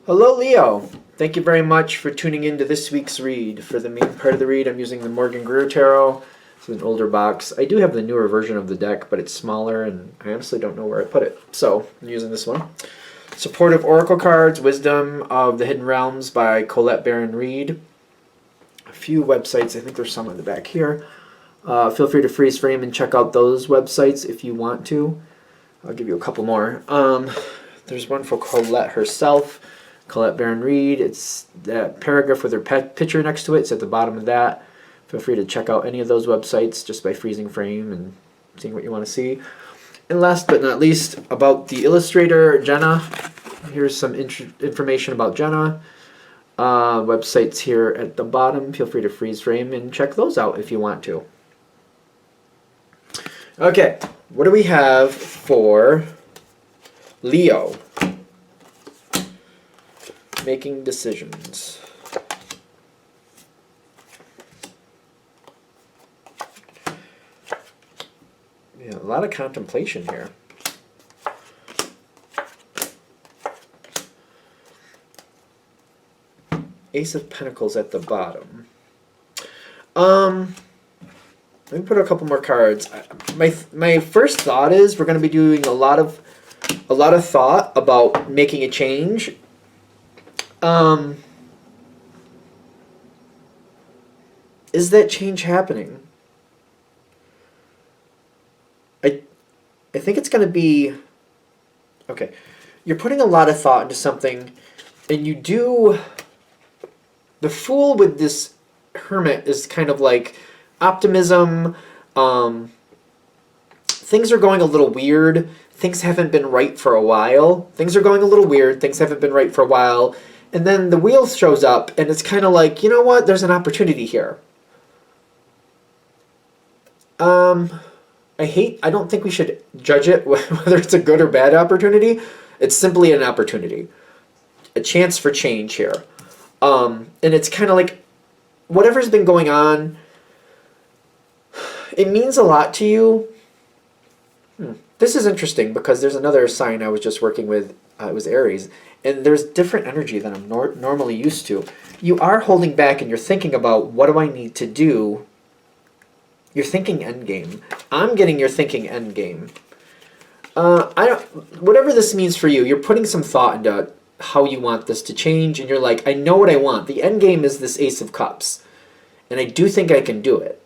Hello, Leo. Thank you very much for tuning in to this week's read. For the main part of the read, I'm using the Morgan Greer Tarot. It's an older box. I do have the newer version of the deck, but it's smaller, and I honestly don't know where I put it. So I'm using this one. Supportive Oracle Cards, Wisdom of the Hidden Realms by Colette Baron Reed. A few websites, I think there's some on the back here. Feel free to freeze frame and check out those websites if you want to. I'll give you a couple more. There's one for Colette herself. Colette Baron Reed. It's that paragraph with her picture next to it. It's at the bottom of that. Feel free to check out any of those websites just by freezing frame and seeing what you want to see. And last but not least, about the illustrator, Jenna. Here's some information about Jenna. Websites here at the bottom. Feel free to freeze frame and check those out if you want to. Okay, what do we have for Leo? Making decisions. Yeah, a lot of contemplation here. Ace of Pentacles at the bottom. Let me put a couple more cards. My first thought is we're going to be doing a lot of thought about making a change. Is that change happening? I think it's going to be... Okay. You're putting a lot of thought into something, and you do... The Fool with this Hermit is kind of like optimism. Things are going a little weird. Things haven't been right for a while. Things are going a little weird. Things haven't been right for a while. And then the wheel shows up, and it's kind of like, you know what? There's an opportunity here. I don't think we should judge it whether it's a good or bad opportunity. It's simply an opportunity. A chance for change here. And it's kind of like, whatever's been going on, it means a lot to you. This is interesting because there's another sign I was just working with. It was Aries. And there's different energy than I'm normally used to. You are holding back and you're thinking about, what do I need to do? You're thinking endgame. I'm getting your thinking endgame. Whatever this means for you, you're putting some thought into how you want this to change, and you're like, I know what I want. The endgame is this Ace of Cups, and I do think I can do it.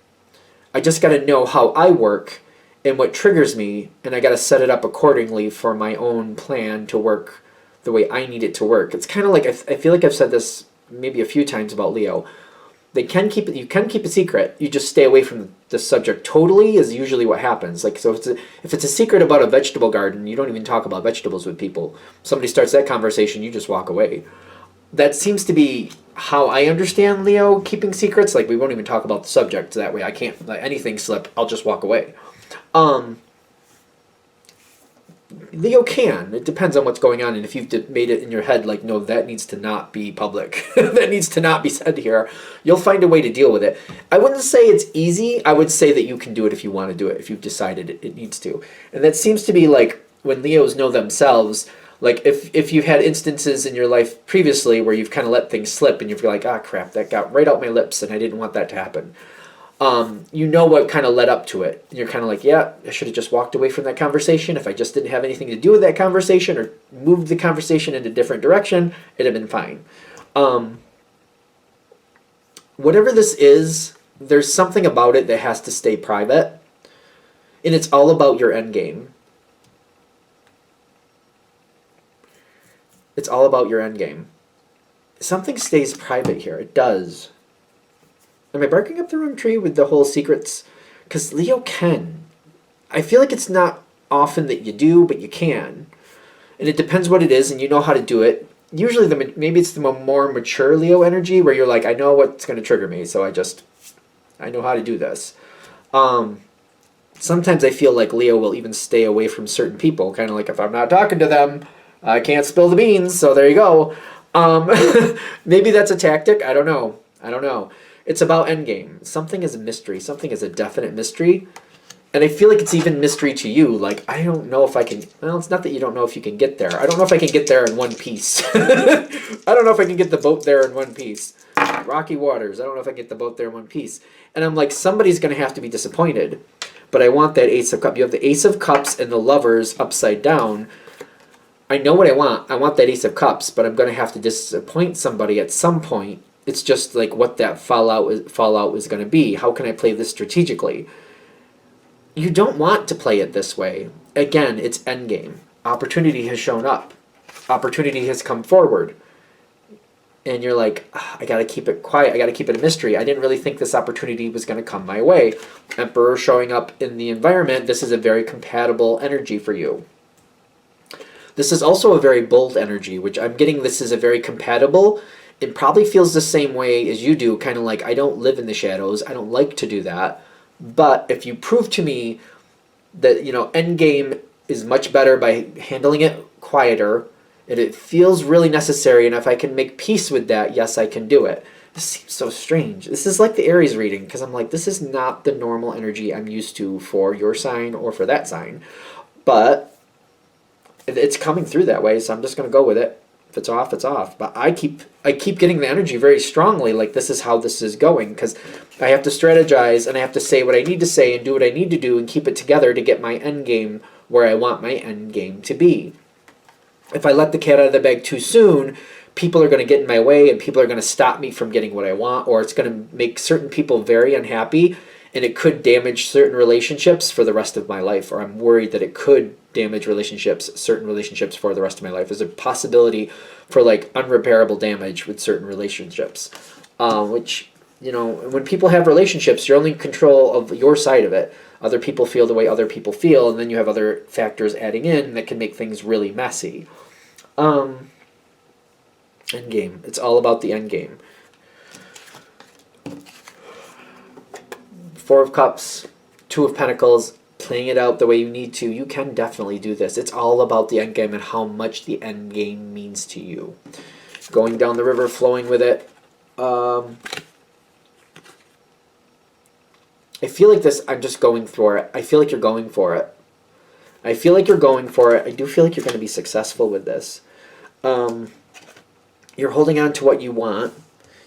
I just got to know how I work and what triggers me, and I got to set it up accordingly for my own plan to work the way I need it to work. It's kind of like, I feel like I've said this maybe a few times about Leo. You can keep a secret. You just stay away from the subject totally is usually what happens. Like, so if it's a secret about a vegetable garden, you don't even talk about vegetables with people. Somebody starts that conversation, you just walk away. That seems to be how I understand Leo keeping secrets. Like, we won't even talk about the subject. That way I can't let anything slip. I'll just walk away. Leo can. It depends on what's going on, and if you've made it in your head, like, no, that needs to not be public. That needs to not be said here. You'll find a way to deal with it. I wouldn't say it's easy. I would say that you can do it if you want to do it, if you've decided it needs to. And that seems to be like when Leos know themselves, like if you've had instances in your life previously where you've kind of let things slip and you're like, ah, crap, that got right out my lips and I didn't want that to happen. You know what kind of led up to it. And you're kind of like, yeah, I should have just walked away from that conversation. If I just didn't have anything to do with that conversation or moved the conversation in a different direction, it'd have been fine. Whatever this is, there's something about it that has to stay private. And it's all about your end game. It's all about your end game. Something stays private here. It does. Am I barking up the wrong tree with the whole secrets? Because Leo can. I feel like it's not often that you do, but you can. And it depends what it is, and you know how to do it. Usually, maybe it's the more mature Leo energy, where you're like, I know what's going to trigger me, so I know how to do this. Sometimes I feel like Leo will even stay away from certain people, kind of like, if I'm not talking to them, I can't spill the beans, so there you go. Maybe that's a tactic. I don't know. It's about endgame. Something is a mystery. Something is a definite mystery. And I feel like it's even mystery to you. Like, I don't know if I can. Well, it's not that you don't know if you can get there. I don't know if I can get there in one piece. I don't know if I can get the boat there in one piece. Rocky waters. I don't know if I can get the boat there in one piece. And I'm like, somebody's going to have to be disappointed. But I want that Ace of Cups. You have the Ace of Cups and the Lovers upside down. I know what I want. I want that Ace of Cups, but I'm going to have to disappoint somebody at some point. It's just like what that fallout is going to be. How can I play this strategically? You don't want to play it this way. Again, it's endgame. Opportunity has shown up. Opportunity has come forward. And you're like, I got to keep it quiet. I got to keep it a mystery. I didn't really think this opportunity was going to come my way. Emperor showing up in the environment. This is a very compatible energy for you. This is also a very bold energy, which I'm getting this is a very compatible. It probably feels the same way as you do, kind of like, I don't live in the shadows. I don't like to do that. But if you prove to me that, endgame is much better by handling it quieter, and it feels really necessary, and if I can make peace with that, yes, I can do it. This seems so strange. This is like the Aries reading, because I'm like, this is not the normal energy I'm used to for your sign or for that sign. But it's coming through that way, so I'm just going to go with it. If it's off, it's off. But I keep getting the energy very strongly, like this is how this is going, because I have to strategize, and I have to say what I need to say and do what I need to do and keep it together to get my end game where I want my end game to be. If I let the cat out of the bag too soon, people are going to get in my way, and people are going to stop me from getting what I want, or it's going to make certain people very unhappy, and it could damage certain relationships for the rest of my life, or I'm worried that it could damage certain relationships for the rest of my life. There's a possibility for like unrepairable damage with certain relationships, which, when people have relationships, you're only in control of your side of it. Other people feel the way other people feel, and then you have other factors adding in that can make things really messy. Endgame. It's all about the endgame. Four of Cups, Two of Pentacles, playing it out the way you need to. You can definitely do this. It's all about the endgame and how much the endgame means to you. Going down the river, flowing with it. I feel like this, I'm just going for it. I feel like you're going for it. I feel like you're going for it. I do feel like you're going to be successful with this. You're holding on to what you want.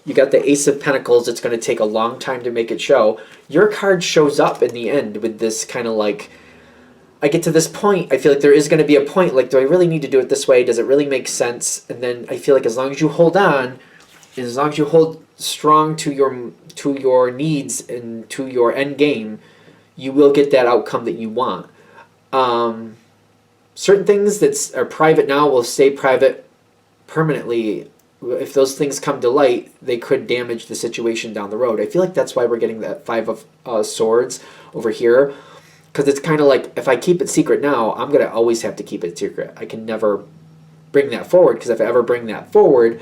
You got the Ace of Pentacles. It's going to take a long time to make it show. Your card shows up in the end with this kind of like, I get to this point, I feel like there is going to be a point, like, do I really need to do it this way? Does it really make sense? And then I feel like as long as you hold on, and as long as you hold strong to your needs and to your end game, you will get that outcome that you want. Certain things that are private now will stay private permanently. If those things come to light, they could damage the situation down the road. I feel like that's why we're getting that Five of Swords over here, because it's kind of like, if I keep it secret now, I'm going to always have to keep it secret. I can never bring that forward, because if I ever bring that forward,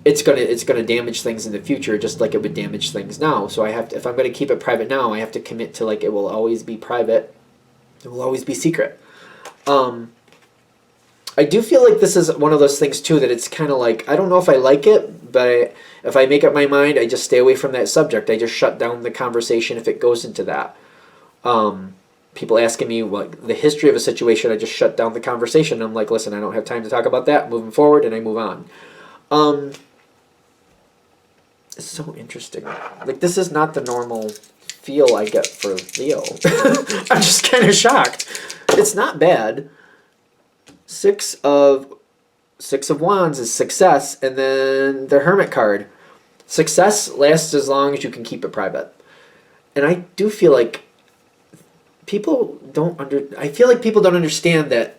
it's gonna damage things in the future, just like it would damage things now. So I have to, if I'm gonna keep it private now, I have to commit to like it will always be private. It will always be secret. I do feel like this is one of those things too that it's kind of like, I don't know if I like it, but if I make up my mind, I just stay away from that subject. I just shut down the conversation if it goes into that. People asking me what the history of a situation, I just shut down the conversation. I'm like, listen, I don't have time to talk about that. Moving forward, and I move on. It's so interesting. Like, this is not the normal feel I get for Leo. I'm just kind of shocked. It's not bad. Six of Wands is success, and then the Hermit card. Success lasts as long as you can keep it private. And I do feel like I feel like people don't understand that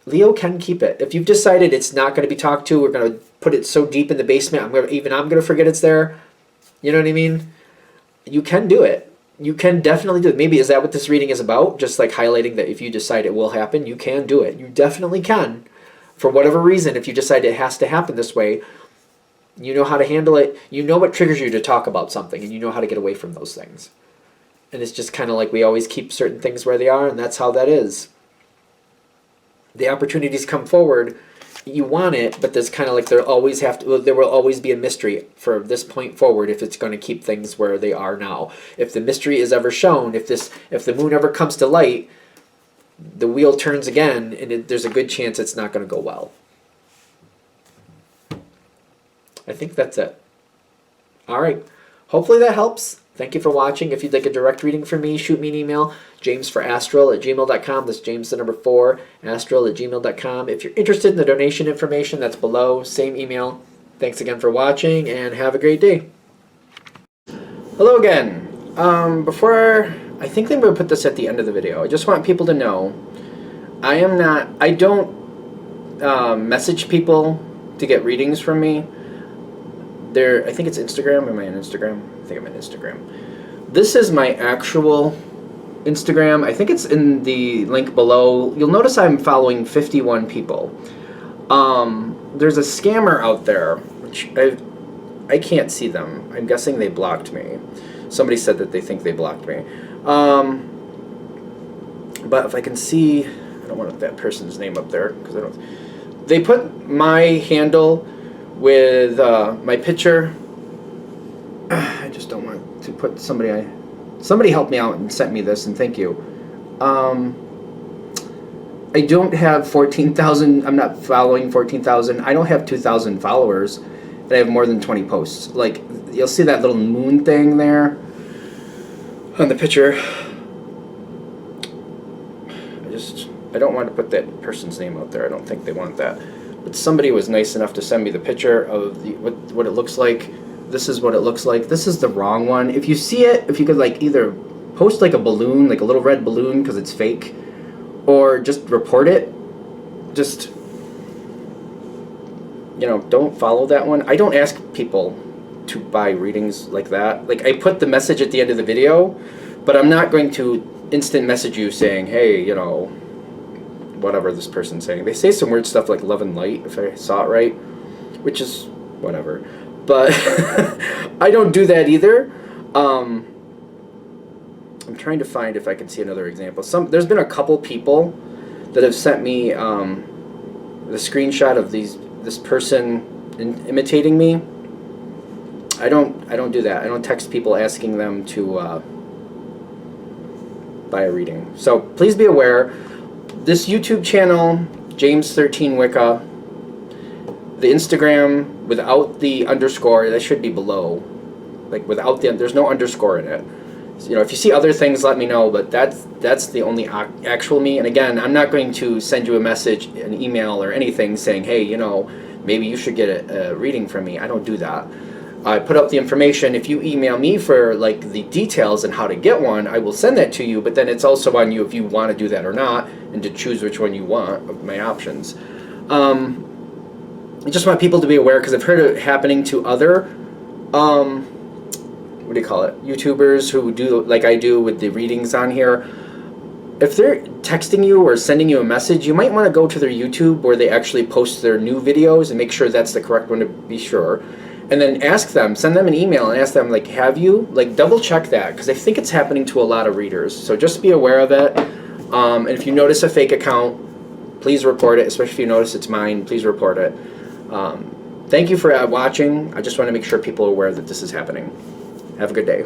Leo can keep it. If you've decided it's not going to be talked to, we're going to put it so deep in the basement, I'm going to forget it's there. You know what I mean? You can do it. You can definitely do it. Maybe is that what this reading is about? Just like highlighting that if you decide it will happen, you can do it. You definitely can. For whatever reason, if you decide it has to happen this way, you know how to handle it. You know what triggers you to talk about something, and you know how to get away from those things. And it's just kind of like we always keep certain things where they are, and that's how that is. The opportunities come forward, you want it, but there's kind of like there will always be a mystery for this point forward if it's going to keep things where they are now. If the mystery is ever shown, if the moon ever comes to light, the wheel turns again, and there's a good chance it's not going to go well. I think that's it. All right. Hopefully that helps. Thank you for watching. If you'd like a direct reading from me, shoot me an email, jamesforastral@gmail.com. That's James the number 4, astral@gmail.com. If you're interested in the donation information, that's below. Same email. Thanks again for watching, and have a great day. Hello again. I think I'm going to put this at the end of the video. I just want people to know I don't message people to get readings from me. I think it's Instagram. Am I on Instagram? I think I'm on Instagram. This is my actual Instagram. I think it's in the link below. You'll notice I'm following 51 people. There's a scammer out there, which I can't see them. I'm guessing they blocked me. Somebody said that they think they blocked me. But if I can see, I don't want that person's name up there because I don't. They put my handle with my picture. I just don't want to put somebody helped me out and sent me this, and thank you. I don't have 14,000. I'm not following 14,000. I don't have 2,000 followers, and I have more than 20 posts. Like, you'll see that little moon thing there on the picture. I don't want to put that person's name out there. I don't think they want that. But somebody was nice enough to send me the picture of what it looks like. This is what it looks like. This is the wrong one. If you see it, if you could like either post like a balloon, like a little red balloon because it's fake, or just report it. Just, don't follow that one. I don't ask people to buy readings like that. Like, I put the message at the end of the video, but I'm not going to instant message you saying, hey, whatever this person's saying. They say some weird stuff like love and light, if I saw it right, which is whatever. But I don't do that either. I'm trying to find if I can see another example. There's been a couple people that have sent me the screenshot of this person imitating me. I don't do that. I don't text people asking them to buy a reading. So please be aware. This YouTube channel, James13 Wicca, the Instagram without the underscore, that should be below. Like without there's no underscore in it. So, if you see other things, let me know, but that's the only actual me. And again, I'm not going to send you a message, an email, or anything saying, hey, maybe you should get a reading from me. I don't do that. I put up the information. If you email me for like the details and how to get one, I will send that to you, but then it's also on you if you want to do that or not, and to choose which one you want of my options. I just want people to be aware, because I've heard it happening to other YouTubers who do like I do with the readings on here. If they're texting you or sending you a message, you might want to go to their YouTube where they actually post their new videos and make sure that's the correct one to be sure. And then send them an email and ask them, like, have you? Like, double check that, because I think it's happening to a lot of readers. So just be aware of it. And if you notice a fake account, please report it, especially if you notice it's mine, please report it. Thank you for watching. I just want to make sure people are aware that this is happening. Have a good day.